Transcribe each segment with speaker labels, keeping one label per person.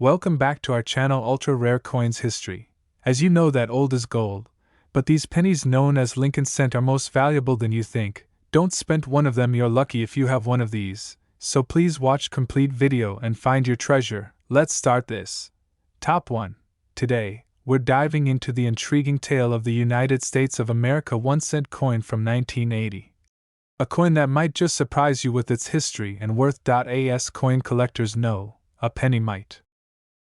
Speaker 1: Welcome back to our channel Ultra Rare Coins History. As you know that old is gold, but these pennies known as Lincoln cent are most valuable than you think. Don't spend one of them, you're lucky if you have one of these. So please watch complete video and find your treasure. Let's start this. Top 1. Today, we're diving into the intriguing tale of the United States of America 1 cent coin from 1980. A coin that might just surprise you with its history and worth. As coin collectors know, a penny might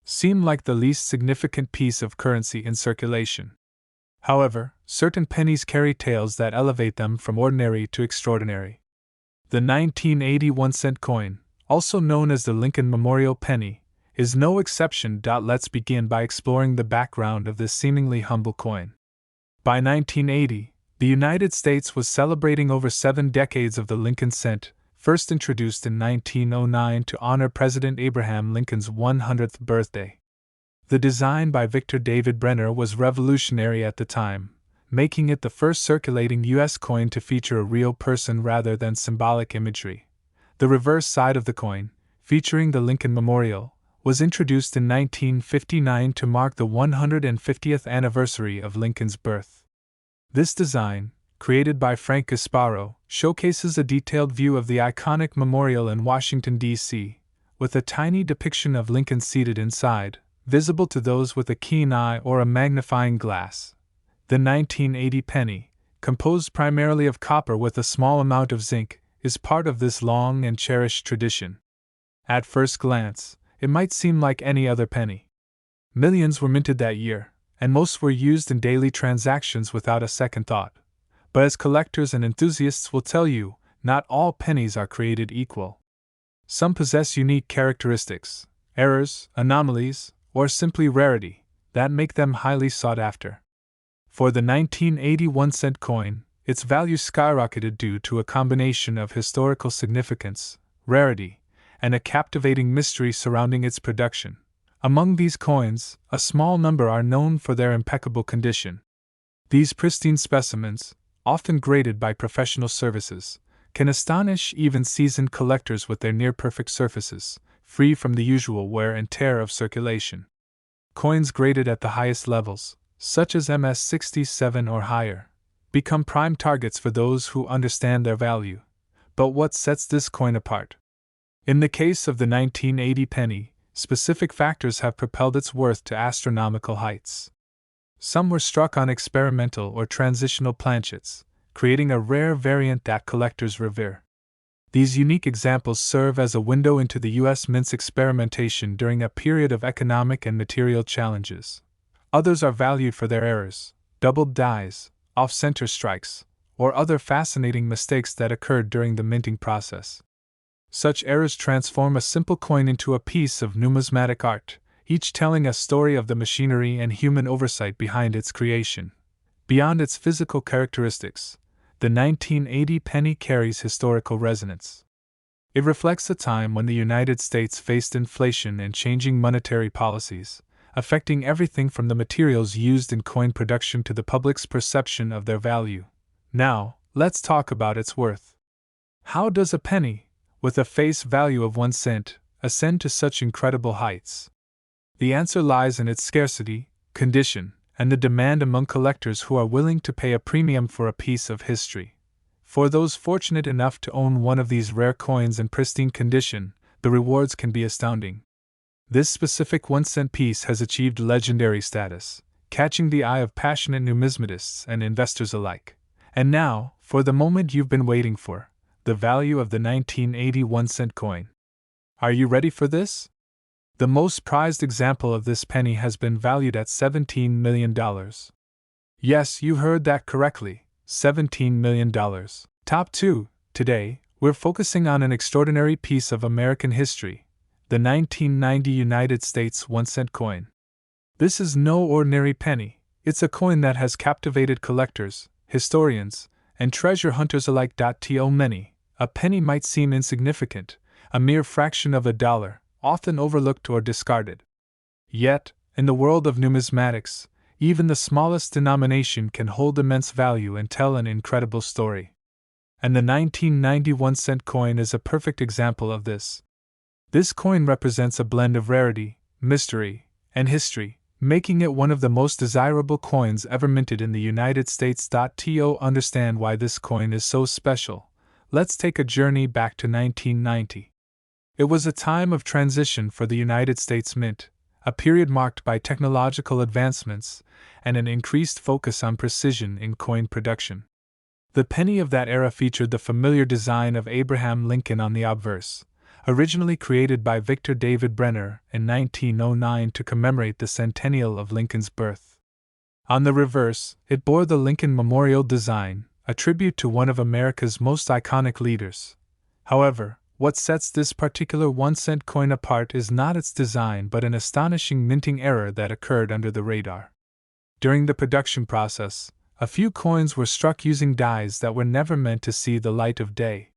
Speaker 1: seem like the least significant piece of currency in circulation. However, certain pennies carry tales that elevate them from ordinary to extraordinary. The 1980 1 cent coin, also known as the Lincoln Memorial Penny, is no exception. Let's begin by exploring the background of this seemingly humble coin. By 1980, the United States was celebrating over 7 decades of the Lincoln cent, first introduced in 1909 to honor President Abraham Lincoln's 100th birthday. The design by Victor David Brenner was revolutionary at the time, making it the first circulating U.S. coin to feature a real person rather than symbolic imagery. The reverse side of the coin, featuring the Lincoln Memorial, was introduced in 1959 to mark the 150th anniversary of Lincoln's birth. This design, created by Frank Gasparo, showcases a detailed view of the iconic memorial in Washington, D.C., with a tiny depiction of Lincoln seated inside, visible to those with a keen eye or a magnifying glass. The 1980 penny, composed primarily of copper with a small amount of zinc, is part of this long and cherished tradition. At first glance, it might seem like any other penny. Millions were minted that year, and most were used in daily transactions without a second thought. But as collectors and enthusiasts will tell you, not all pennies are created equal. Some possess unique characteristics, errors, anomalies, or simply rarity, that make them highly sought after. For the 1980 1 cent coin, its value skyrocketed due to a combination of historical significance, rarity, and a captivating mystery surrounding its production. Among these coins, a small number are known for their impeccable condition. These pristine specimens, often graded by professional services, can astonish even seasoned collectors with their near-perfect surfaces, free from the usual wear and tear of circulation. Coins graded at the highest levels, such as MS-67 or higher, become prime targets for those who understand their value. But what sets this coin apart? In the case of the 1980 penny, specific factors have propelled its worth to astronomical heights. Some were struck on experimental or transitional planchets, creating a rare variant that collectors revere. These unique examples serve as a window into the U.S. Mint's experimentation during a period of economic and material challenges. Others are valued for their errors, doubled dies, off-center strikes, or other fascinating mistakes that occurred during the minting process. Such errors transform a simple coin into a piece of numismatic art, each telling a story of the machinery and human oversight behind its creation. Beyond its physical characteristics, the 1980 penny carries historical resonance. It reflects a time when the United States faced inflation and changing monetary policies, affecting everything from the materials used in coin production to the public's perception of their value. Now, let's talk about its worth. How does a penny, with a face value of 1 cent, ascend to such incredible heights? The answer lies in its scarcity, condition, and the demand among collectors who are willing to pay a premium for a piece of history. For those fortunate enough to own one of these rare coins in pristine condition, the rewards can be astounding. This specific 1 cent piece has achieved legendary status, catching the eye of passionate numismatists and investors alike. And now, for the moment you've been waiting for, the value of the 1980 1 cent coin. Are you ready for this? The most prized example of this penny has been valued at $17 million. Yes, you heard that correctly, $17 million. Top 2. Today, we're focusing on an extraordinary piece of American history, the 1990 United States 1 cent coin. This is no ordinary penny, it's a coin that has captivated collectors, historians, and treasure hunters alike. To many, a penny might seem insignificant, a mere fraction of a dollar, often overlooked or discarded. Yet, in the world of numismatics, even the smallest denomination can hold immense value and tell an incredible story. And the 1990 1 cent coin is a perfect example of this. This coin represents a blend of rarity, mystery, and history, making it one of the most desirable coins ever minted in the United States. To understand why this coin is so special, let's take a journey back to 1990. It was a time of transition for the United States Mint, a period marked by technological advancements and an increased focus on precision in coin production. The penny of that era featured the familiar design of Abraham Lincoln on the obverse, originally created by Victor David Brenner in 1909 to commemorate the centennial of Lincoln's birth. On the reverse, it bore the Lincoln Memorial design, a tribute to one of America's most iconic leaders. However, what sets this particular 1-cent coin apart is not its design but an astonishing minting error that occurred under the radar. During the production process, a few coins were struck using dies that were never meant to see the light of day.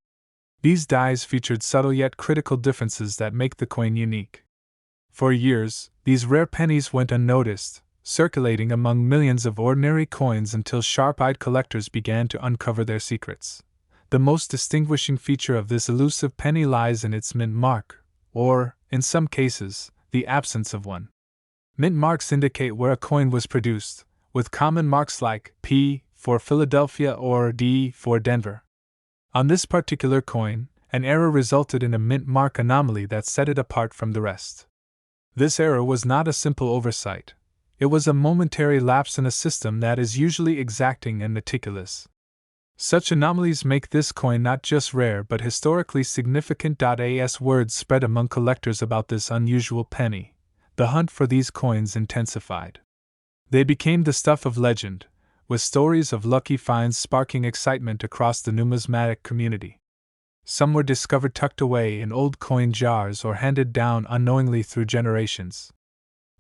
Speaker 1: These dies featured subtle yet critical differences that make the coin unique. For years, these rare pennies went unnoticed, circulating among millions of ordinary coins until sharp-eyed collectors began to uncover their secrets. The most distinguishing feature of this elusive penny lies in its mint mark, or, in some cases, the absence of one. Mint marks indicate where a coin was produced, with common marks like P for Philadelphia or D for Denver. On this particular coin, an error resulted in a mint mark anomaly that set it apart from the rest. This error was not a simple oversight. It was a momentary lapse in a system that is usually exacting and meticulous. Such anomalies make this coin not just rare but historically significant. As words spread among collectors about this unusual penny, the hunt for these coins intensified. They became the stuff of legend, with stories of lucky finds sparking excitement across the numismatic community. Some were discovered tucked away in old coin jars or handed down unknowingly through generations.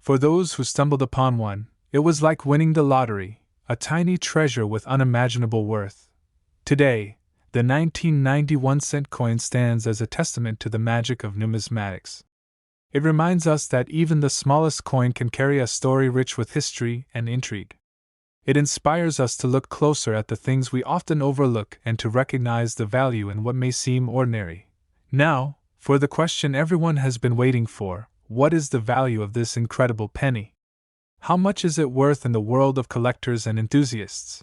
Speaker 1: For those who stumbled upon one, it was like winning the lottery, a tiny treasure with unimaginable worth. Today, the 1991-cent coin stands as a testament to the magic of numismatics. It reminds us that even the smallest coin can carry a story rich with history and intrigue. It inspires us to look closer at the things we often overlook and to recognize the value in what may seem ordinary. Now, for the question everyone has been waiting for: what is the value of this incredible penny? How much is it worth in the world of collectors and enthusiasts?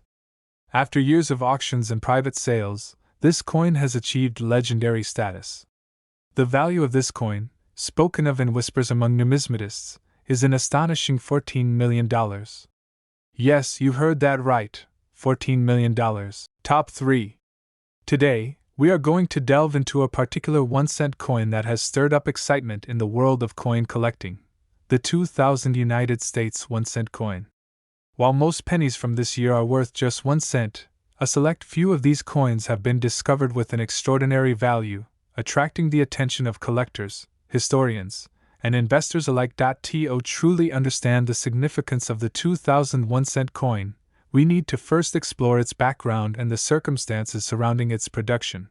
Speaker 1: After years of auctions and private sales, this coin has achieved legendary status. The value of this coin, spoken of in whispers among numismatists, is an astonishing $14 million. Yes, you heard that right, $14 million. Top 3. Today, we are going to delve into a particular 1-cent coin that has stirred up excitement in the world of coin collecting: the 2000 United States 1-cent coin. While most pennies from this year are worth just 1 cent, a select few of these coins have been discovered with an extraordinary value, attracting the attention of collectors, historians, and investors alike. To truly understand the significance of the 2000 1-cent coin, we need to first explore its background and the circumstances surrounding its production.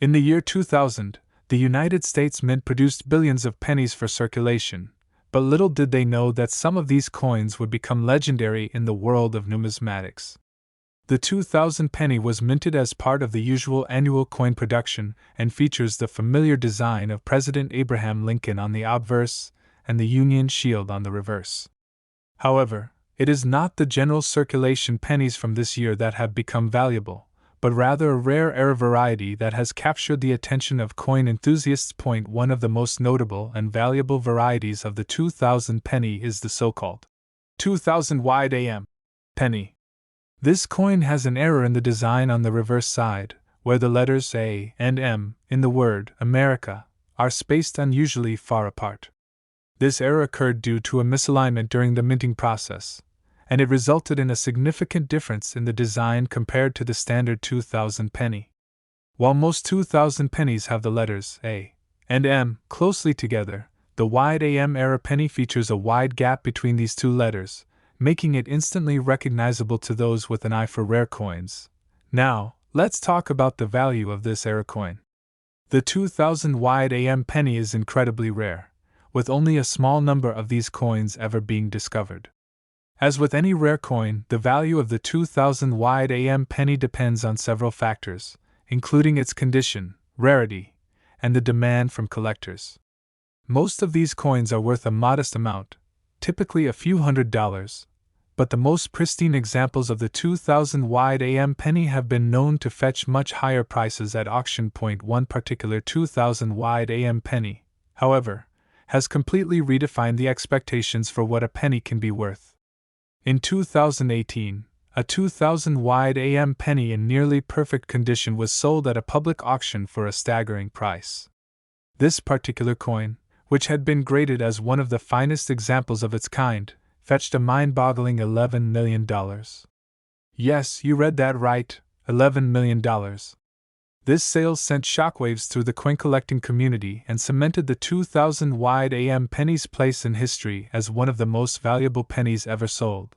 Speaker 1: In the year 2000, the United States Mint produced billions of pennies for circulation, but little did they know that some of these coins would become legendary in the world of numismatics. The 2000 penny was minted as part of the usual annual coin production and features the familiar design of President Abraham Lincoln on the obverse and the Union Shield on the reverse. However, it is not the general circulation pennies from this year that have become valuable, but rather a rare error variety that has captured the attention of coin enthusiasts. One of the most notable and valuable varieties of the 2000 penny is the so-called 2000 wide AM penny. This coin has an error in the design on the reverse side, where the letters A and M in the word America are spaced unusually far apart. This error occurred due to a misalignment during the minting process, and it resulted in a significant difference in the design compared to the standard 2000 penny. While most 2000 pennies have the letters A and M closely together, the wide AM era penny features a wide gap between these two letters, making it instantly recognizable to those with an eye for rare coins. Now, let's talk about the value of this era coin. The 2000 wide AM penny is incredibly rare, with only a small number of these coins ever being discovered. As with any rare coin, the value of the 2000 wide AM penny depends on several factors, including its condition, rarity, and the demand from collectors. Most of these coins are worth a modest amount, typically a few $100s, but the most pristine examples of the 2000 wide AM penny have been known to fetch much higher prices at auction. One particular 2000 wide AM penny, however, has completely redefined the expectations for what a penny can be worth. In 2018, a 2000 wide AM penny in nearly perfect condition was sold at a public auction for a staggering price. This particular coin, which had been graded as one of the finest examples of its kind, fetched a mind-boggling $11 million. Yes, you read that right, $11 million. This sale sent shockwaves through the coin collecting community and cemented the 2000 wide AM penny's place in history as one of the most valuable pennies ever sold.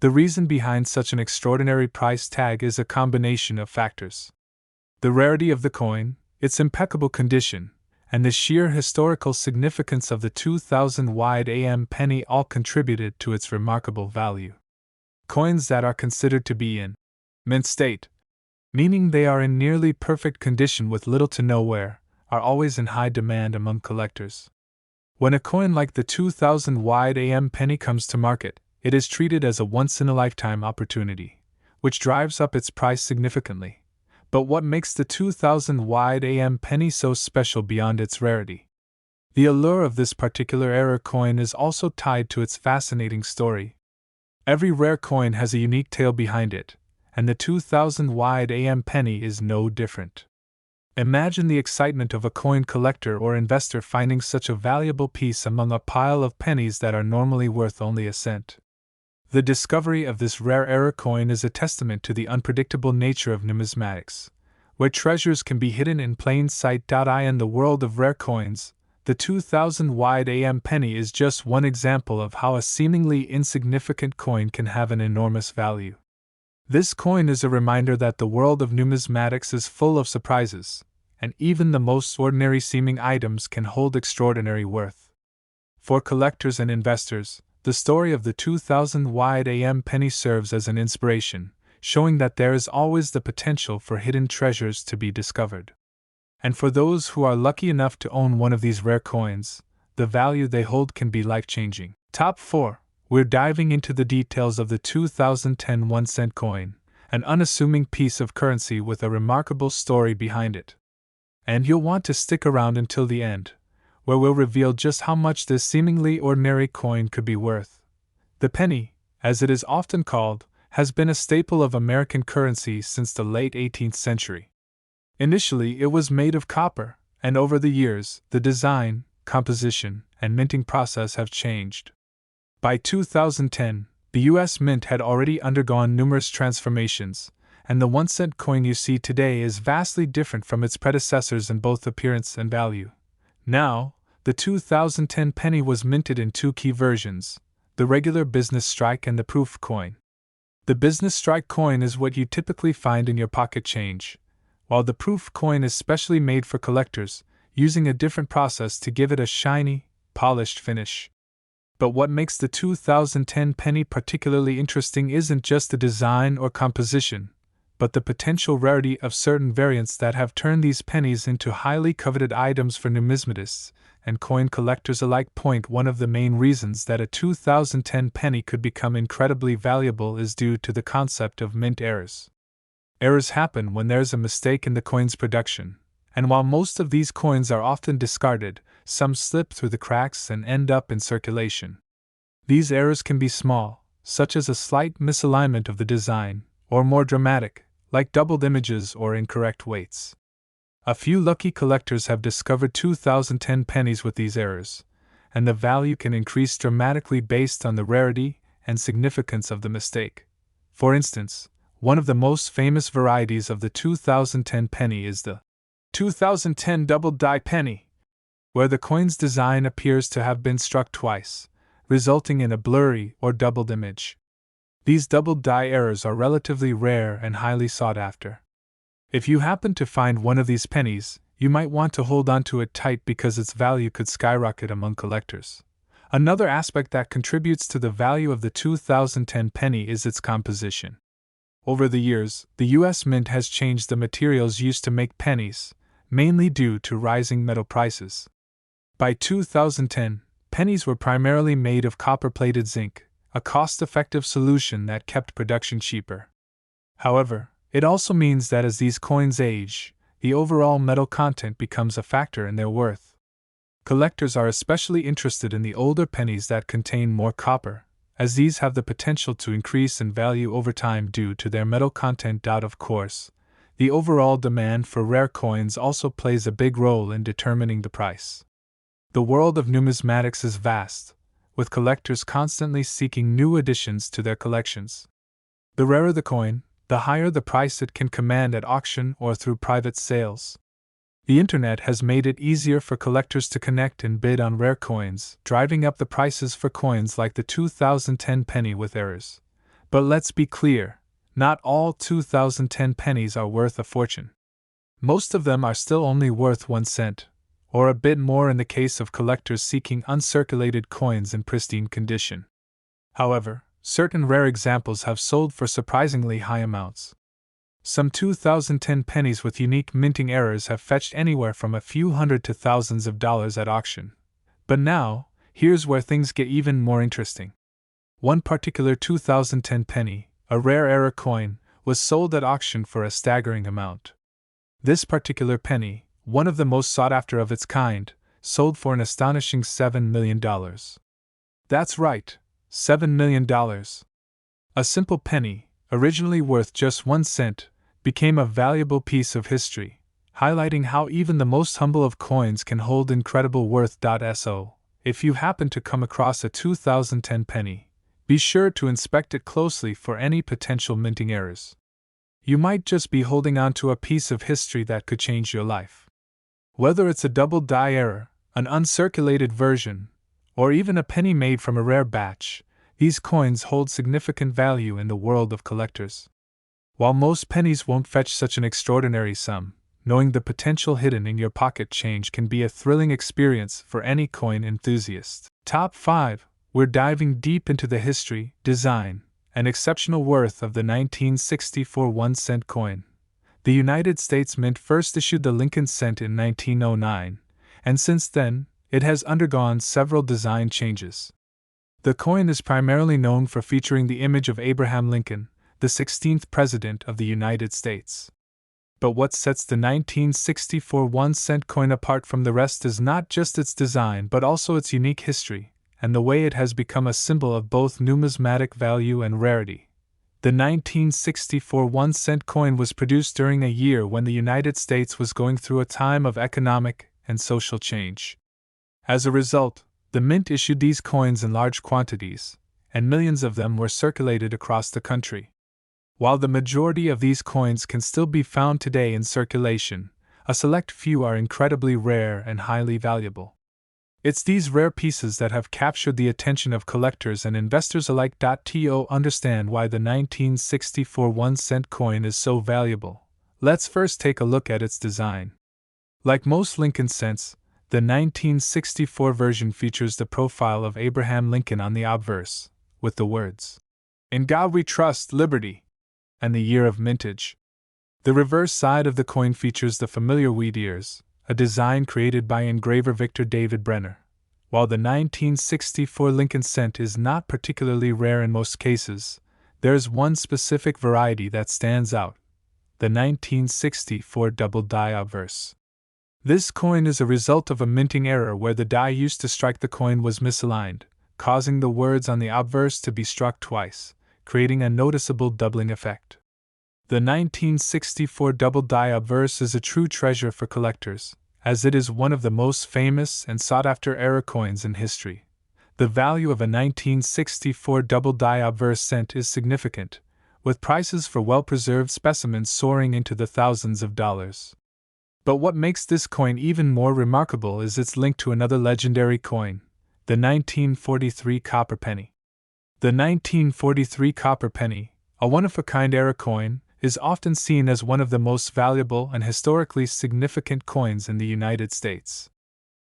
Speaker 1: The reason behind such an extraordinary price tag is a combination of factors. The rarity of the coin, its impeccable condition, and the sheer historical significance of the 2000 wide AM penny all contributed to its remarkable value. Coins that are considered to be in mint state, meaning they are in nearly perfect condition with little to no wear, are always in high demand among collectors. When a coin like the 2000 wide AM penny comes to market, it is treated as a once-in-a-lifetime opportunity, which drives up its price significantly. But what makes the 2000 wide AM penny so special beyond its rarity? The allure of this particular era coin is also tied to its fascinating story. Every rare coin has a unique tale behind it, and the 2000 wide AM penny is no different. Imagine the excitement of a coin collector or investor finding such a valuable piece among a pile of pennies that are normally worth only a cent. The discovery of this rare era coin is a testament to the unpredictable nature of numismatics, where treasures can be hidden in plain sight. In the world of rare coins, the 2000 wide AM penny is just one example of how a seemingly insignificant coin can have an enormous value. This coin is a reminder that the world of numismatics is full of surprises, and even the most ordinary seeming items can hold extraordinary worth. For collectors and investors, the story of the 2000 wide AM penny serves as an inspiration, showing that there is always the potential for hidden treasures to be discovered. And for those who are lucky enough to own one of these rare coins, the value they hold can be life-changing. Top 4. We're diving into the details of the 2010 1-cent coin, an unassuming piece of currency with a remarkable story behind it. And you'll want to stick around until the end, where we'll reveal just how much this seemingly ordinary coin could be worth. The penny, as it is often called, has been a staple of American currency since the late 18th century. Initially, it was made of copper, and over the years, the design, composition, and minting process have changed. By 2010, the U.S. Mint had already undergone numerous transformations, and the 1-cent coin you see today is vastly different from its predecessors in both appearance and value. Now, the 2010 penny was minted in two key versions, the regular business strike and the proof coin. The business strike coin is what you typically find in your pocket change, while the proof coin is specially made for collectors, using a different process to give it a shiny, polished finish. But what makes the 2010 penny particularly interesting isn't just the design or composition, but the potential rarity of certain variants that have turned these pennies into highly coveted items for numismatists and coin collectors alike. One of the main reasons that a 2010 penny could become incredibly valuable is due to the concept of mint errors. Errors happen when there's a mistake in the coin's production, and while most of these coins are often discarded, some slip through the cracks and end up in circulation. These errors can be small, such as a slight misalignment of the design, or more dramatic, like doubled images or incorrect weights. A few lucky collectors have discovered 2010 pennies with these errors, and the value can increase dramatically based on the rarity and significance of the mistake. For instance, one of the most famous varieties of the 2010 penny is the 2010 double-die penny, where the coin's design appears to have been struck twice, resulting in a blurry or doubled image. These double-die errors are relatively rare and highly sought after. If you happen to find one of these pennies, you might want to hold onto it tight because its value could skyrocket among collectors. Another aspect that contributes to the value of the 2010 penny is its composition. Over the years, the U.S. Mint has changed the materials used to make pennies, mainly due to rising metal prices. By 2010, pennies were primarily made of copper-plated zinc, a cost-effective solution that kept production cheaper. However, it also means that as these coins age, the overall metal content becomes a factor in their worth. Collectors are especially interested in the older pennies that contain more copper, as these have the potential to increase in value over time due to their metal content. Of course, the overall demand for rare coins also plays a big role in determining the price. The world of numismatics is vast, with collectors constantly seeking new additions to their collections. The rarer the coin, the higher the price it can command at auction or through private sales. The internet has made it easier for collectors to connect and bid on rare coins, driving up the prices for coins like the 2010 penny with errors. But let's be clear, not all 2010 pennies are worth a fortune. Most of them are still only worth 1 cent, or a bit more in the case of collectors seeking uncirculated coins in pristine condition. However, certain rare examples have sold for surprisingly high amounts. Some 2010 pennies with unique minting errors have fetched anywhere from a few hundred to thousands of dollars at auction. But now, here's where things get even more interesting. One particular 2010 penny, a rare error coin, was sold at auction for a staggering amount. This particular penny, one of the most sought after of its kind, sold for an astonishing $7 million. That's right, $7 million. A simple penny, originally worth just 1 cent, became a valuable piece of history, highlighting how even the most humble of coins can hold incredible worth. So, if you happen to come across a 2010 penny, be sure to inspect it closely for any potential minting errors. You might just be holding on to a piece of history that could change your life. Whether it's a double die error, an uncirculated version, or even a penny made from a rare batch, these coins hold significant value in the world of collectors. While most pennies won't fetch such an extraordinary sum, knowing the potential hidden in your pocket change can be a thrilling experience for any coin enthusiast. Top 5. We're diving deep into the history, design, and exceptional worth of the 1964 1-cent coin. The United States Mint first issued the Lincoln cent in 1909, and since then, it has undergone several design changes. The coin is primarily known for featuring the image of Abraham Lincoln, the 16th President of the United States. But what sets the 1964 1-cent coin apart from the rest is not just its design but also its unique history, and the way it has become a symbol of both numismatic value and rarity. The 1964 1-cent coin was produced during a year when the United States was going through a time of economic and social change. As a result, the Mint issued these coins in large quantities, and millions of them were circulated across the country. While the majority of these coins can still be found today in circulation, a select few are incredibly rare and highly valuable. It's these rare pieces that have captured the attention of collectors and investors alike. To understand why the 1964 1-cent coin is so valuable, let's first take a look at its design. Like most Lincoln cents, the 1964 version features the profile of Abraham Lincoln on the obverse, with the words, "In God We Trust, Liberty," and the year of mintage. The reverse side of the coin features the familiar wheat ears, a design created by engraver Victor David Brenner. While the 1964 Lincoln cent is not particularly rare in most cases, there's one specific variety that stands out: the 1964 double die obverse. This coin is a result of a minting error where the die used to strike the coin was misaligned, causing the words on the obverse to be struck twice, creating a noticeable doubling effect. The 1964 double die obverse is a true treasure for collectors, as it is one of the most famous and sought-after error coins in history. The value of a 1964 double die obverse cent is significant, with prices for well-preserved specimens soaring into the thousands of dollars. But what makes this coin even more remarkable is its link to another legendary coin, the 1943 copper penny. The 1943 copper penny, a one-of-a-kind error coin, is often seen as one of the most valuable and historically significant coins in the United States.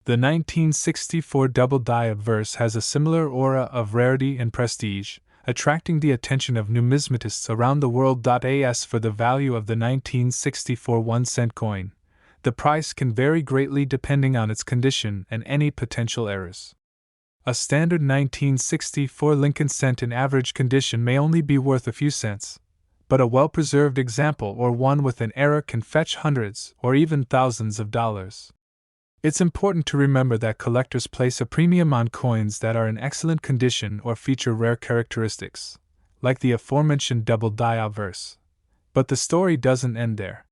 Speaker 1: The 1964 double die obverse has a similar aura of rarity and prestige, attracting the attention of numismatists around the world. As for the value of the 1964 1-cent coin, The price can vary greatly depending on its condition and any potential errors. A standard 1964 Lincoln cent in average condition may only be worth a few cents, but a well-preserved example or one with an error can fetch hundreds or even thousands of dollars. It's important to remember that collectors place a premium on coins that are in excellent condition or feature rare characteristics, like the aforementioned double die obverse. But the story doesn't end there.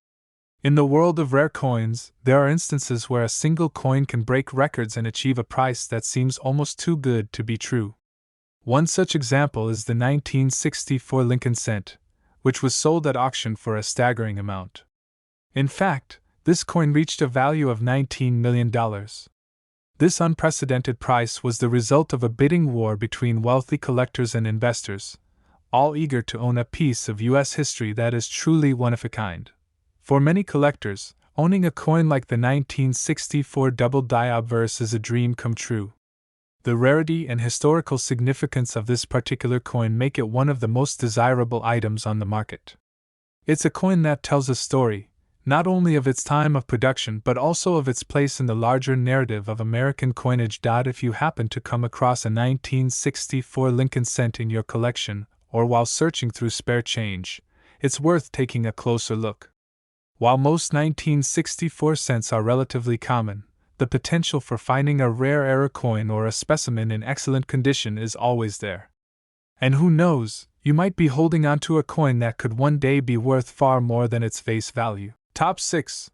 Speaker 1: In the world of rare coins, there are instances where a single coin can break records and achieve a price that seems almost too good to be true. One such example is the 1964 Lincoln cent, which was sold at auction for a staggering amount. In fact, this coin reached a value of $19 million. This unprecedented price was the result of a bidding war between wealthy collectors and investors, all eager to own a piece of U.S. history that is truly one of a kind. For many collectors, owning a coin like the 1964 double die obverse is a dream come true. The rarity and historical significance of this particular coin make it one of the most desirable items on the market. It's a coin that tells a story, not only of its time of production but also of its place in the larger narrative of American coinage. If you happen to come across a 1964 Lincoln cent in your collection, or while searching through spare change, it's worth taking a closer look. While most 1964 cents are relatively common, the potential for finding a rare error coin or a specimen in excellent condition is always there. And who knows, you might be holding onto a coin that could one day be worth far more than its face value. Top 6.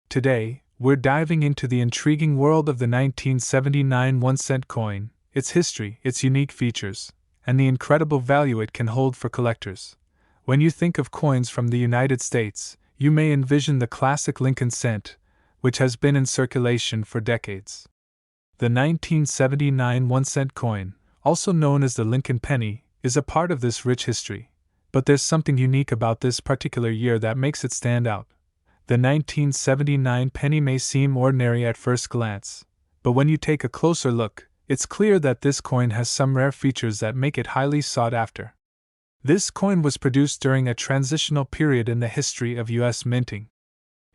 Speaker 1: Today, we're diving into the intriguing world of the 1979 1-cent coin, its history, its unique features, and the incredible value it can hold for collectors. When you think of coins from the United States, you may envision the classic Lincoln cent, which has been in circulation for decades. The 1979 1-cent coin, also known as the Lincoln penny, is a part of this rich history. But there's something unique about this particular year that makes it stand out. The 1979 penny may seem ordinary at first glance, but when you take a closer look, it's clear that this coin has some rare features that make it highly sought after. This coin was produced during a transitional period in the history of U.S. minting.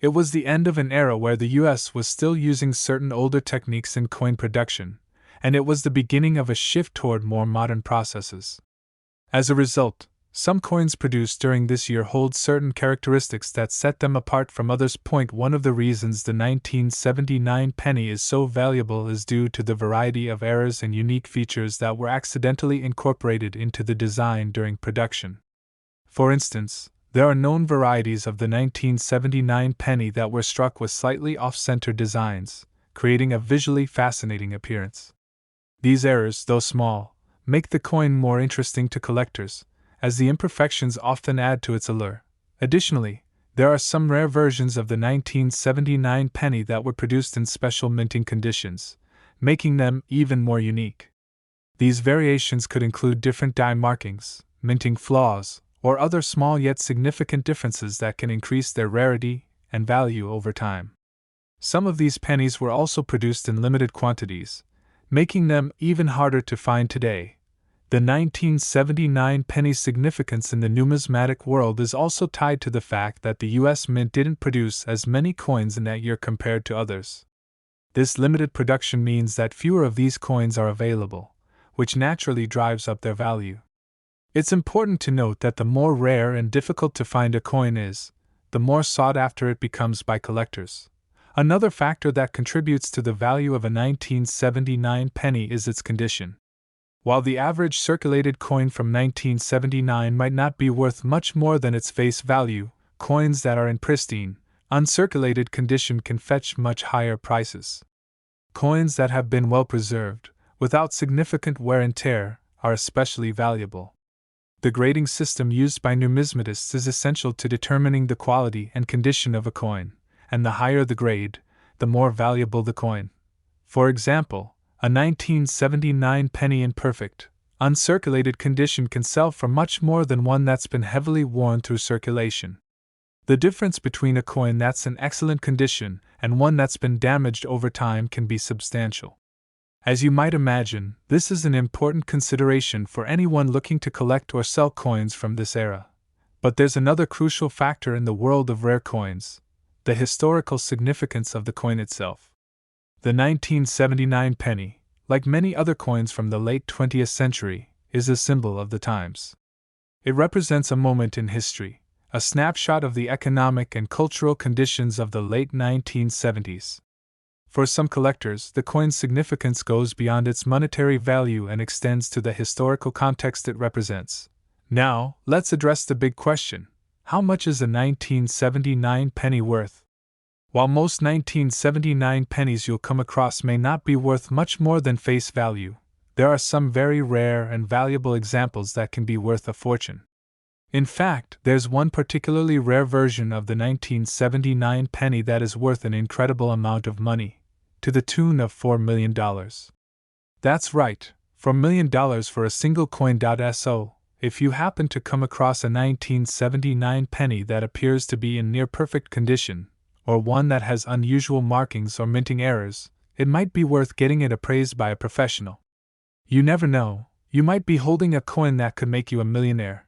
Speaker 1: It was the end of an era where the U.S. was still using certain older techniques in coin production, and it was the beginning of a shift toward more modern processes. As a result, some coins produced during this year hold certain characteristics that set them apart from others. One of the reasons the 1979 penny is so valuable is due to the variety of errors and unique features that were accidentally incorporated into the design during production. For instance, there are known varieties of the 1979 penny that were struck with slightly off-center designs, creating a visually fascinating appearance. These errors, though small, make the coin more interesting to collectors, as the imperfections often add to its allure. Additionally, there are some rare versions of the 1979 penny that were produced in special minting conditions, making them even more unique. These variations could include different die markings, minting flaws, or other small yet significant differences that can increase their rarity and value over time. Some of these pennies were also produced in limited quantities, making them even harder to find today. The 1979 penny's significance in the numismatic world is also tied to the fact that the U.S. Mint didn't produce as many coins in that year compared to others. This limited production means that fewer of these coins are available, which naturally drives up their value. It's important to note that the more rare and difficult to find a coin is, the more sought after it becomes by collectors. Another factor that contributes to the value of a 1979 penny is its condition. While the average circulated coin from 1979 might not be worth much more than its face value, coins that are in pristine, uncirculated condition can fetch much higher prices. Coins that have been well preserved, without significant wear and tear, are especially valuable. The grading system used by numismatists is essential to determining the quality and condition of a coin, and the higher the grade, the more valuable the coin. For example, a 1979 penny in perfect, uncirculated condition can sell for much more than one that's been heavily worn through circulation. The difference between a coin that's in excellent condition and one that's been damaged over time can be substantial. As you might imagine, this is an important consideration for anyone looking to collect or sell coins from this era. But there's another crucial factor in the world of rare coins: the historical significance of the coin itself. The 1979 penny, like many other coins from the late 20th century, is a symbol of the times. It represents a moment in history, a snapshot of the economic and cultural conditions of the late 1970s. For some collectors, the coin's significance goes beyond its monetary value and extends to the historical context it represents. Now, let's address the big question: how much is a 1979 penny worth? While most 1979 pennies you'll come across may not be worth much more than face value, there are some very rare and valuable examples that can be worth a fortune. In fact, there's one particularly rare version of the 1979 penny that is worth an incredible amount of money, to the tune of $4 million. That's right, $4 million for a single coin. So, if you happen to come across a 1979 penny that appears to be in near perfect condition, or one that has unusual markings or minting errors, it might be worth getting it appraised by a professional. You never know, you might be holding a coin that could make you a millionaire.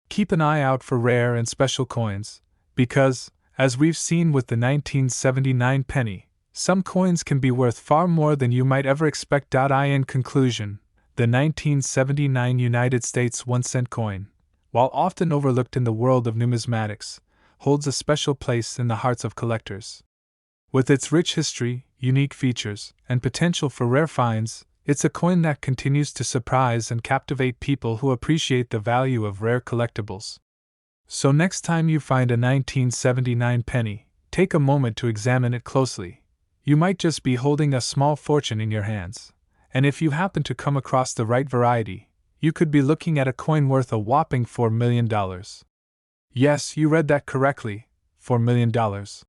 Speaker 1: Keep an eye out for rare and special coins, because, as we've seen with the 1979 penny, some coins can be worth far more than you might ever expect. In conclusion, the 1979 United States 1-cent coin, while often overlooked in the world of numismatics, holds a special place in the hearts of collectors. With its rich history, unique features, and potential for rare finds, it's a coin that continues to surprise and captivate people who appreciate the value of rare collectibles. So next time you find a 1979 penny, take a moment to examine it closely. You might just be holding a small fortune in your hands. And if you happen to come across the right variety, you could be looking at a coin worth a whopping $4 million. Yes, you read that correctly, $4 million.